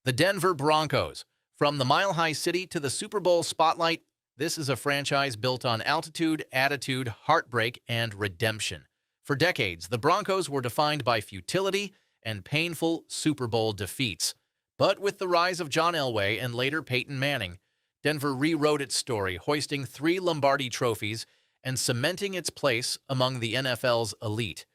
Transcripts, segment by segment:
The Denver Broncos. From the Mile High City to the Super Bowl spotlight, this is a franchise built on altitude, attitude, heartbreak, and redemption. For decades, the Broncos were defined by futility and painful Super Bowl defeats. But with the rise of John Elway and later Peyton Manning, Denver rewrote its story, hoisting 3 Lombardi Trophies and cementing its place among the NFL's elite.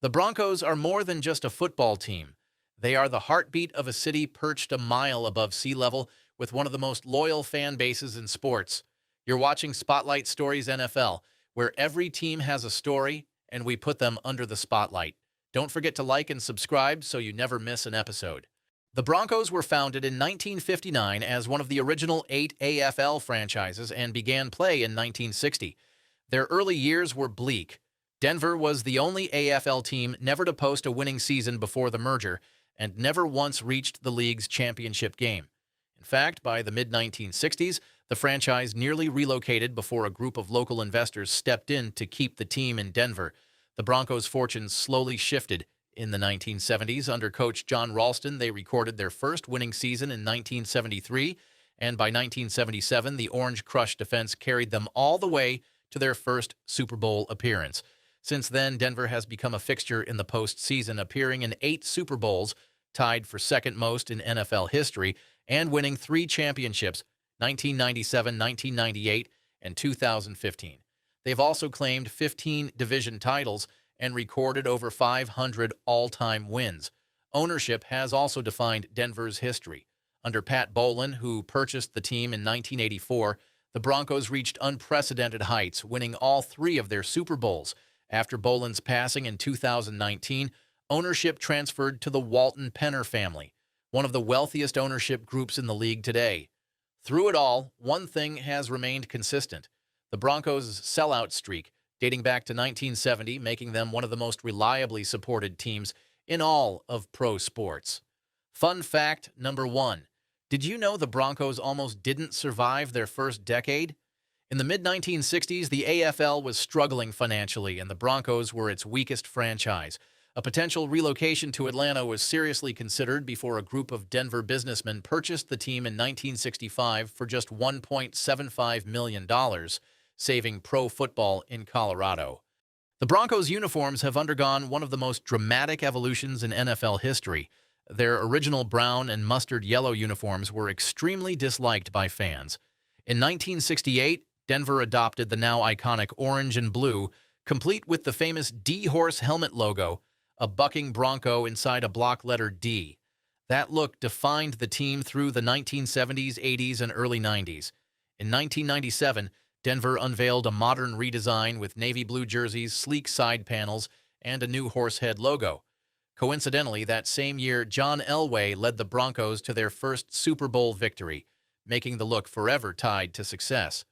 The Broncos are more than just a football team. They are the heartbeat of a city perched a mile above sea level with one of the most loyal fan bases in sports. You're watching Spotlight Stories NFL, where every team has a story and we put them under the spotlight. Don't forget to like and subscribe so you never miss an episode. The Broncos were founded in 1959 as one of the original 8 AFL franchises and began play in 1960. Their early years were bleak. Denver was the only AFL team never to post a winning season before the merger and never once reached the league's championship game. In fact, by the mid-1960s, the franchise nearly relocated before a group of local investors stepped in to keep the team in Denver. The Broncos' fortunes slowly shifted. In the 1970s, under coach John Ralston, they recorded their first winning season in 1973, and by 1977, the Orange Crush defense carried them all the way to their first Super Bowl appearance. Since then, Denver has become a fixture in the postseason, appearing in 8 Super Bowls, tied for second most in NFL history, and winning 3 championships, 1997, 1998, and 2015. They've also claimed 15 division titles and recorded over 500 all-time wins. Ownership has also defined Denver's history. Under Pat Bowlen, who purchased the team in 1984, the Broncos reached unprecedented heights, winning all 3 of their Super Bowls. After Bowlen's passing in 2019, ownership transferred to the Walton Penner family, one of the wealthiest ownership groups in the league today. Through it all, one thing has remained consistent: the Broncos' sellout streak, dating back to 1970, making them one of the most reliably supported teams in all of pro sports. Fun fact number 1. Did you know the Broncos almost didn't survive their first decade? In the mid-1960s, the AFL was struggling financially, and the Broncos were its weakest franchise. A potential relocation to Atlanta was seriously considered before a group of Denver businessmen purchased the team in 1965 for just $1.75 million, saving pro football in Colorado. The Broncos' uniforms have undergone one of the most dramatic evolutions in NFL history. Their original brown and mustard yellow uniforms were extremely disliked by fans. In 1968, Denver adopted the now iconic orange and blue, complete with the famous D-horse helmet logo, a bucking bronco inside a block letter D. That look defined the team through the 1970s, 80s, and early 90s. In 1997, Denver unveiled a modern redesign with navy blue jerseys, sleek side panels, and a new horsehead logo. Coincidentally, that same year, John Elway led the Broncos to their first Super Bowl victory, making the look forever tied to success.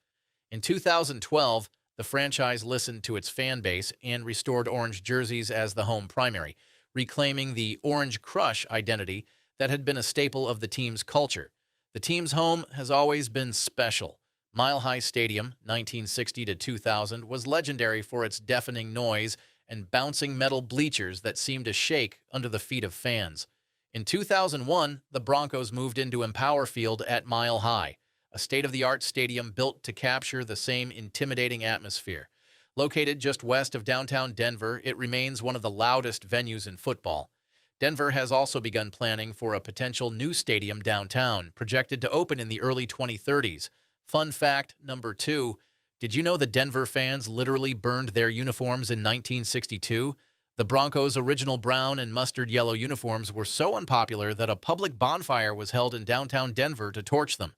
In 2012, the franchise listened to its fan base and restored orange jerseys as the home primary, reclaiming the Orange Crush identity that had been a staple of the team's culture. The team's home has always been special. Mile High Stadium, 1960 to 2000, was legendary for its deafening noise and bouncing metal bleachers that seemed to shake under the feet of fans. In 2001, the Broncos moved into Empower Field at Mile High, a state-of-the-art stadium built to capture the same intimidating atmosphere. Located just west of downtown Denver, it remains one of the loudest venues in football. Denver has also begun planning for a potential new stadium downtown, projected to open in the early 2030s. Fun fact number 2, did you know the Denver fans literally burned their uniforms in 1962? The Broncos' original brown and mustard yellow uniforms were so unpopular that a public bonfire was held in downtown Denver to torch them.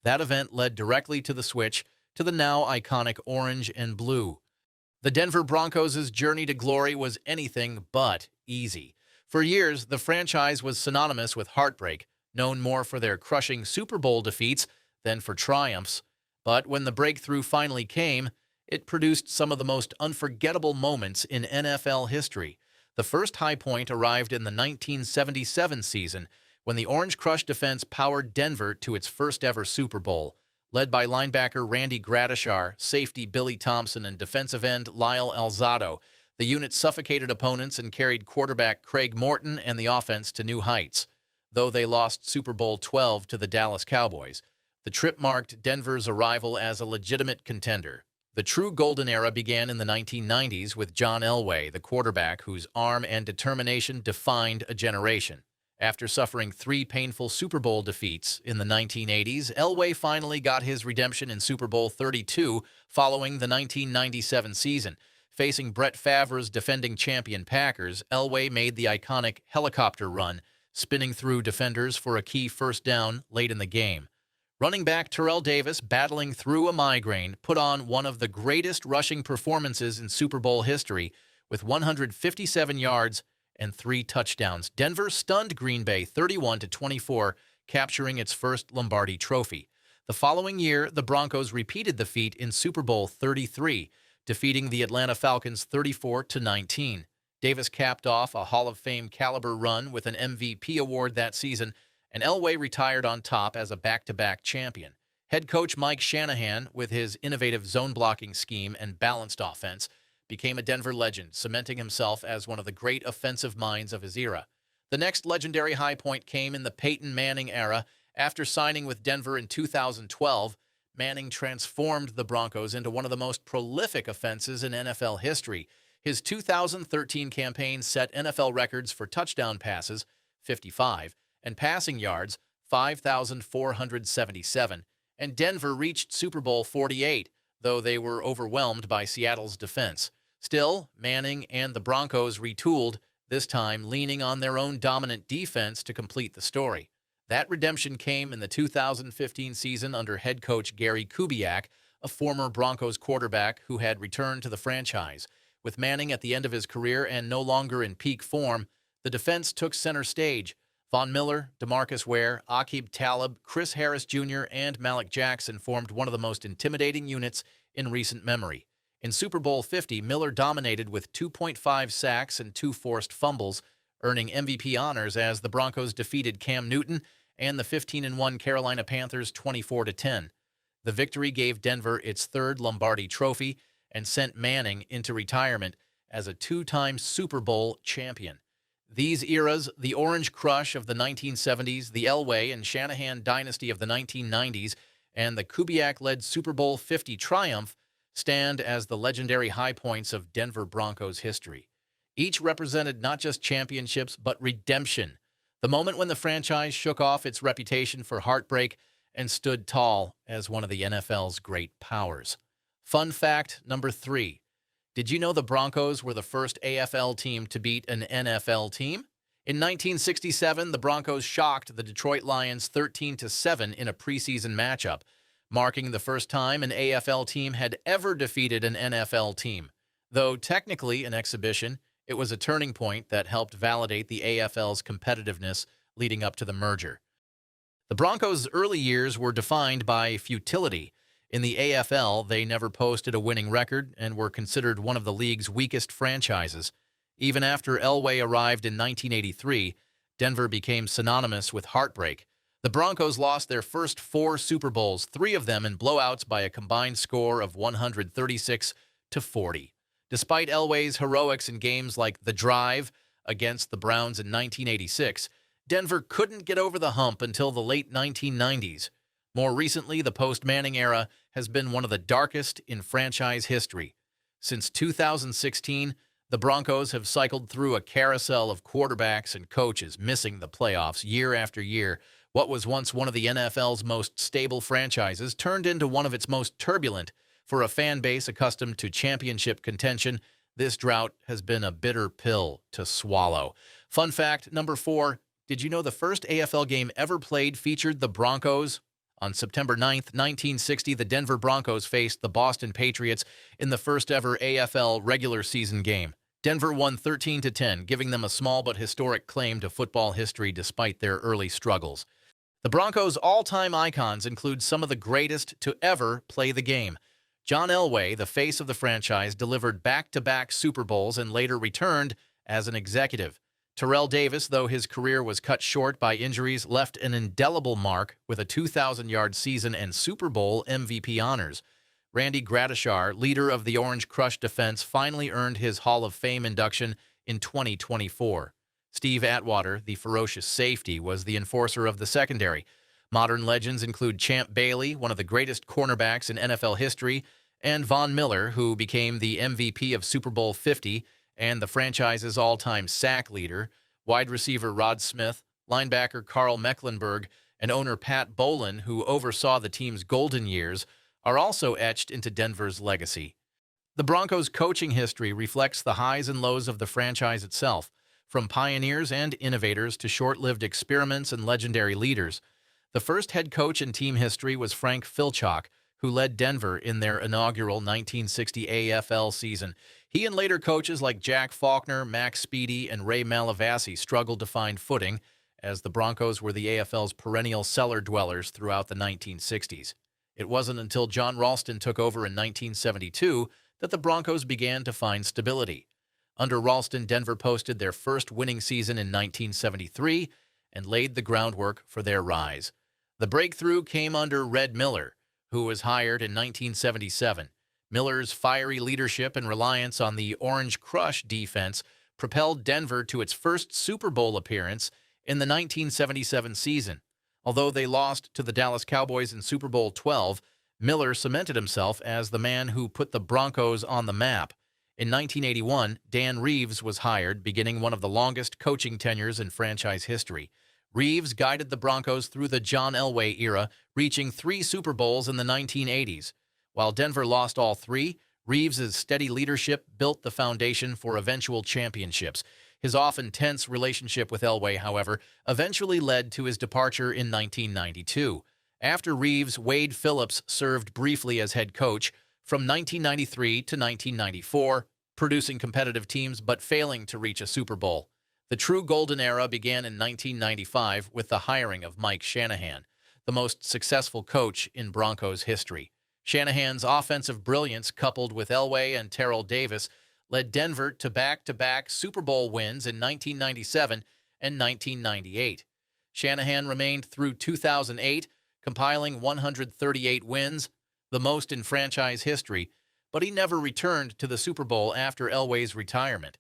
That event led directly to the switch to the now iconic orange and blue. The Denver Broncos' journey to glory was anything but easy. For years, the franchise was synonymous with heartbreak, known more for their crushing Super Bowl defeats than for triumphs. But when the breakthrough finally came, it produced some of the most unforgettable moments in NFL history. The first high point arrived in the 1977 season, when the Orange Crush defense powered Denver to its first-ever Super Bowl. Led by linebacker Randy Gradishar, safety Billy Thompson, and defensive end Lyle Alzado, the unit suffocated opponents and carried quarterback Craig Morton and the offense to new heights. though they lost Super Bowl 12 to the Dallas Cowboys. The trip marked Denver's arrival as a legitimate contender. The true golden era began in the 1990s with John Elway, the quarterback whose arm and determination defined a generation. After suffering 3 painful Super Bowl defeats in the 1980s, Elway finally got his redemption in Super Bowl 32 following the 1997 season. Facing Brett Favre's defending champion Packers, Elway made the iconic helicopter run, spinning through defenders for a key first down late in the game. Running back Terrell Davis, battling through a migraine, put on one of the greatest rushing performances in Super Bowl history with 157 yards and 3 touchdowns. Denver stunned Green Bay 31-24, capturing its first Lombardi Trophy. The following year, the Broncos repeated the feat in Super Bowl 33, defeating the Atlanta Falcons 34-19. Davis capped off a Hall of Fame caliber run with an MVP award that season, and Elway retired on top as a back-to-back champion. Head coach Mike Shanahan, with his innovative zone-blocking scheme and balanced offense, became a Denver legend, cementing himself as one of the great offensive minds of his era. The next legendary high point came in the Peyton Manning era. After signing with Denver in 2012, Manning transformed the Broncos into one of the most prolific offenses in NFL history. His 2013 campaign set NFL records for touchdown passes, 55, and passing yards, 5,477, and Denver reached Super Bowl 48, though they were overwhelmed by Seattle's defense. Still, Manning and the Broncos retooled, this time leaning on their own dominant defense to complete the story. That redemption came in the 2015 season under head coach Gary Kubiak, a former Broncos quarterback who had returned to the franchise. With Manning at the end of his career and no longer in peak form, the defense took center stage. Von Miller, DeMarcus Ware, Aqib Talib, Chris Harris Jr., and Malik Jackson formed one of the most intimidating units in recent memory. In Super Bowl 50, Miller dominated with 2.5 sacks and 2 forced fumbles, earning MVP honors as the Broncos defeated Cam Newton and the 15-1 Carolina Panthers 24-10. The victory gave Denver its 3rd Lombardi Trophy and sent Manning into retirement as a 2-time Super Bowl champion. These eras, the Orange Crush of the 1970s, the Elway and Shanahan dynasty of the 1990s, and the Kubiak-led Super Bowl 50 triumph, stand as the legendary high points of Denver Broncos history. Each represented not just championships, but redemption, the moment when the franchise shook off its reputation for heartbreak and stood tall as one of the NFL's great powers. Fun fact number 3. Did you know the Broncos were the first AFL team to beat an NFL team? In 1967, the Broncos shocked the Detroit Lions 13-7 in a preseason matchup, marking the first time an AFL team had ever defeated an NFL team. Though technically an exhibition, it was a turning point that helped validate the AFL's competitiveness leading up to the merger. The Broncos' early years were defined by futility. In the AFL, they never posted a winning record and were considered one of the league's weakest franchises. Even after Elway arrived in 1983, Denver became synonymous with heartbreak. The Broncos lost their first 4 Super Bowls, 3 of them in blowouts by a combined score of 136-40. Despite Elway's heroics in games like The Drive against the Browns in 1986, Denver couldn't get over the hump until the late 1990s. More recently, the post-Manning era has been one of the darkest in franchise history. Since 2016, the Broncos have cycled through a carousel of quarterbacks and coaches, missing the playoffs year after year. What was once one of the NFL's most stable franchises turned into one of its most turbulent. For a fan base accustomed to championship contention, this drought has been a bitter pill to swallow. Fun fact number 4, did you know the first AFL game ever played featured the Broncos? On September 9, 1960, the Denver Broncos faced the Boston Patriots in the first-ever AFL regular season game. Denver won 13-10, giving them a small but historic claim to football history despite their early struggles. The Broncos' all-time icons include some of the greatest to ever play the game. John Elway, the face of the franchise, delivered back-to-back Super Bowls and later returned as an executive. Terrell Davis, though his career was cut short by injuries, left an indelible mark with a 2,000-yard season and Super Bowl MVP honors. Randy Gradishar, leader of the Orange Crush defense, finally earned his Hall of Fame induction in 2024. Steve Atwater, the ferocious safety, was the enforcer of the secondary. Modern legends include Champ Bailey, one of the greatest cornerbacks in NFL history, and Von Miller, who became the MVP of Super Bowl 50 and the franchise's all-time sack leader, wide receiver Rod Smith, linebacker Carl Mecklenburg, and owner Pat Bowlen, who oversaw the team's golden years, are also etched into Denver's legacy. The Broncos' coaching history reflects the highs and lows of the franchise itself, from pioneers and innovators to short-lived experiments and legendary leaders. The first head coach in team history was Frank Filchock, who led Denver in their inaugural 1960 AFL season. He and later coaches like Jack Faulkner, Max Speedy, and Ray Malavasi struggled to find footing, as the Broncos were the AFL's perennial cellar dwellers throughout the 1960s. It wasn't until John Ralston took over in 1972 that the Broncos began to find stability. Under Ralston, Denver posted their first winning season in 1973 and laid the groundwork for their rise. The breakthrough came under Red Miller, who was hired in 1977. Miller's fiery leadership and reliance on the Orange Crush defense propelled Denver to its first Super Bowl appearance in the 1977 season. Although they lost to the Dallas Cowboys in Super Bowl 12, Miller cemented himself as the man who put the Broncos on the map. In 1981, Dan Reeves was hired, beginning one of the longest coaching tenures in franchise history. Reeves guided the Broncos through the John Elway era, reaching 3 Super Bowls in the 1980s. While Denver lost all 3, Reeves' steady leadership built the foundation for eventual championships. His often tense relationship with Elway, however, eventually led to his departure in 1992. After Reeves, Wade Phillips served briefly as head coach from 1993 to 1994, producing competitive teams but failing to reach a Super Bowl. The true golden era began in 1995 with the hiring of Mike Shanahan, the most successful coach in Broncos history. Shanahan's offensive brilliance, coupled with Elway and Terrell Davis, led Denver to back-to-back Super Bowl wins in 1997 and 1998. Shanahan remained through 2008, compiling 138 wins, the most in franchise history, but he never returned to the Super Bowl after Elway's retirement.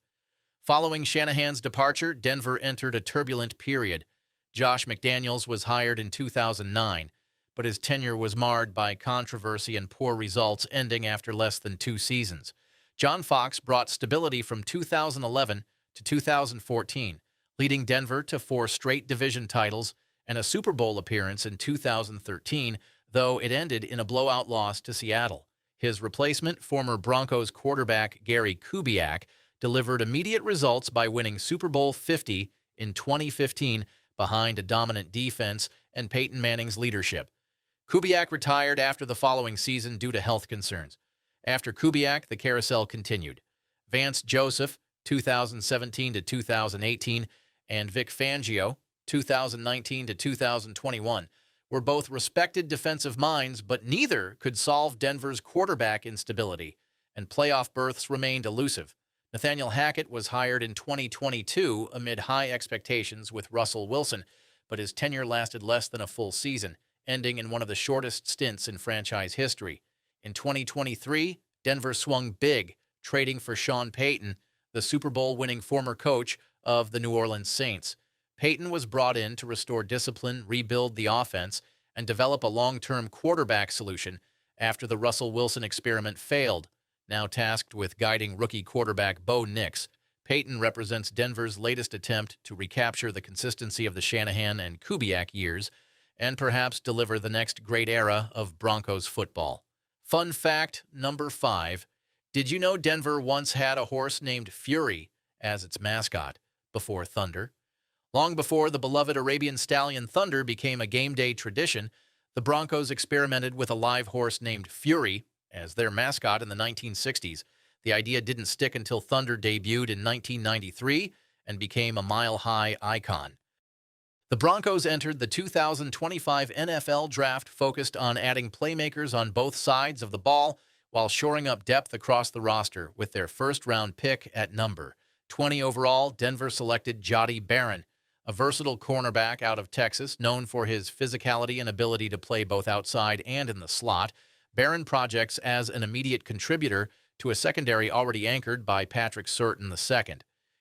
Following Shanahan's departure, Denver entered a turbulent period. Josh McDaniels was hired in 2009, but his tenure was marred by controversy and poor results, ending after less than 2 seasons. John Fox brought stability from 2011 to 2014, leading Denver to 4 straight division titles and a Super Bowl appearance in 2013, though it ended in a blowout loss to Seattle. His replacement, former Broncos quarterback Gary Kubiak, delivered immediate results by winning Super Bowl 50 in 2015 behind a dominant defense and Peyton Manning's leadership. Kubiak retired after the following season due to health concerns. After Kubiak, the carousel continued. Vance Joseph, 2017 to 2018, and Vic Fangio, 2019 to 2021, were both respected defensive minds, but neither could solve Denver's quarterback instability, and playoff berths remained elusive. Nathaniel Hackett was hired in 2022 amid high expectations with Russell Wilson, but his tenure lasted less than a full season, ending in one of the shortest stints in franchise history. In 2023, Denver swung big, trading for Sean Payton, the Super Bowl-winning former coach of the New Orleans Saints. Payton was brought in to restore discipline, rebuild the offense, and develop a long-term quarterback solution after the Russell Wilson experiment failed. Now tasked with guiding rookie quarterback Bo Nix, Payton represents Denver's latest attempt to recapture the consistency of the Shanahan and Kubiak years and perhaps deliver the next great era of Broncos football. Fun fact number 5. Did you know Denver once had a horse named Fury as its mascot before Thunder? Long before the beloved Arabian Stallion Thunder became a game day tradition, the Broncos experimented with a live horse named Fury as their mascot in the 1960s. The idea didn't stick until Thunder debuted in 1993 and became a mile-high icon. The Broncos entered the 2025 NFL Draft focused on adding playmakers on both sides of the ball while shoring up depth across the roster with their first-round pick at number 20 overall. Denver selected Jody Barron, a versatile cornerback out of Texas, known for his physicality and ability to play both outside and in the slot. Barron projects as an immediate contributor to a secondary already anchored by Patrick Surtain II.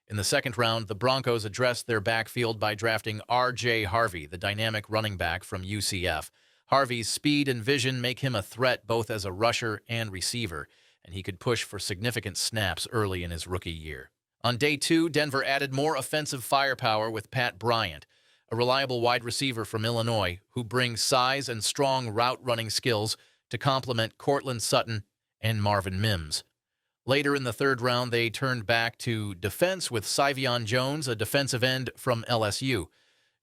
In the second round, the Broncos addressed their backfield by drafting R.J. Harvey, the dynamic running back from UCF. Harvey's speed and vision make him a threat both as a rusher and receiver, and he could push for significant snaps early in his rookie year. On day 2, Denver added more offensive firepower with Pat Bryant, a reliable wide receiver from Illinois who brings size and strong route-running skills to complement Courtland Sutton and Marvin Mims. Later in the third round, they turned back to defense with Syvion Jones, a defensive end from LSU.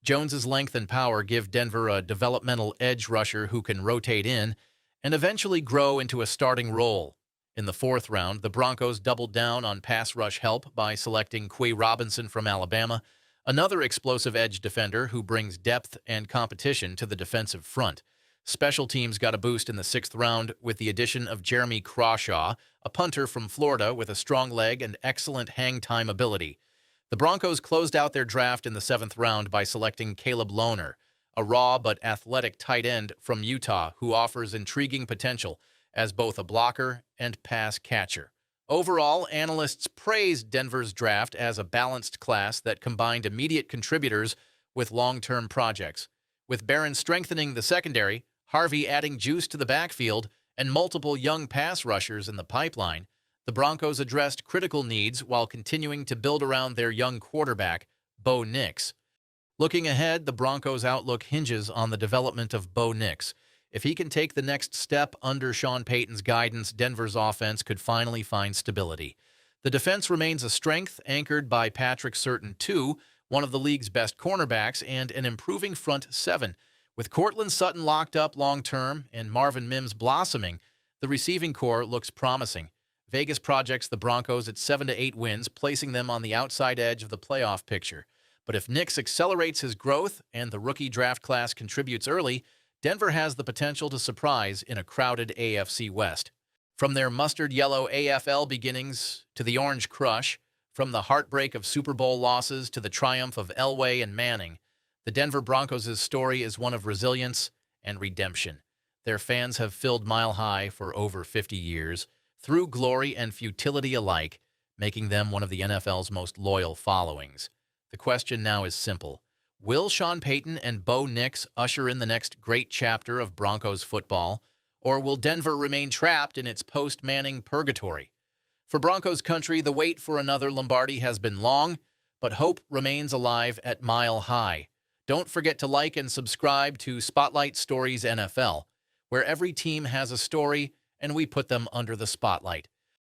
Jones's length and power give Denver a developmental edge rusher who can rotate in and eventually grow into a starting role. In the fourth round, the Broncos doubled down on pass rush help by selecting Quay Robinson from Alabama, another explosive edge defender who brings depth and competition to the defensive front. Special teams got a boost in the sixth round with the addition of Jeremy Crawshaw, a punter from Florida with a strong leg and excellent hang-time ability. The Broncos closed out their draft in the seventh round by selecting Caleb Lohner, a raw but athletic tight end from Utah who offers intriguing potential as both a blocker and pass catcher. Overall, analysts praised Denver's draft as a balanced class that combined immediate contributors with long-term projects. With Barron strengthening the secondary, Harvey adding juice to the backfield, and multiple young pass rushers in the pipeline, the Broncos addressed critical needs while continuing to build around their young quarterback, Bo Nix. Looking ahead, the Broncos' outlook hinges on the development of Bo Nix. If he can take the next step under Sean Payton's guidance, Denver's offense could finally find stability. The defense remains a strength, anchored by Patrick Surtain II, one of the league's best cornerbacks, and an improving front seven. With Courtland Sutton locked up long-term and Marvin Mims blossoming, the receiving core looks promising. Vegas projects the Broncos at 7 to 8 wins, placing them on the outside edge of the playoff picture. But if Nix accelerates his growth and the rookie draft class contributes early, Denver has the potential to surprise in a crowded AFC West. From their mustard yellow AFL beginnings to the orange crush, from the heartbreak of Super Bowl losses to the triumph of Elway and Manning, the Denver Broncos' story is one of resilience and redemption. Their fans have filled Mile High for over 50 years, through glory and futility alike, making them one of the NFL's most loyal followings. The question now is simple. Will Sean Payton and Bo Nix usher in the next great chapter of Broncos football, or will Denver remain trapped in its post-Manning purgatory? For Broncos country, the wait for another Lombardi has been long, but hope remains alive at Mile High. Don't forget to like and subscribe to Spotlight Stories NFL, where every team has a story and we put them under the spotlight.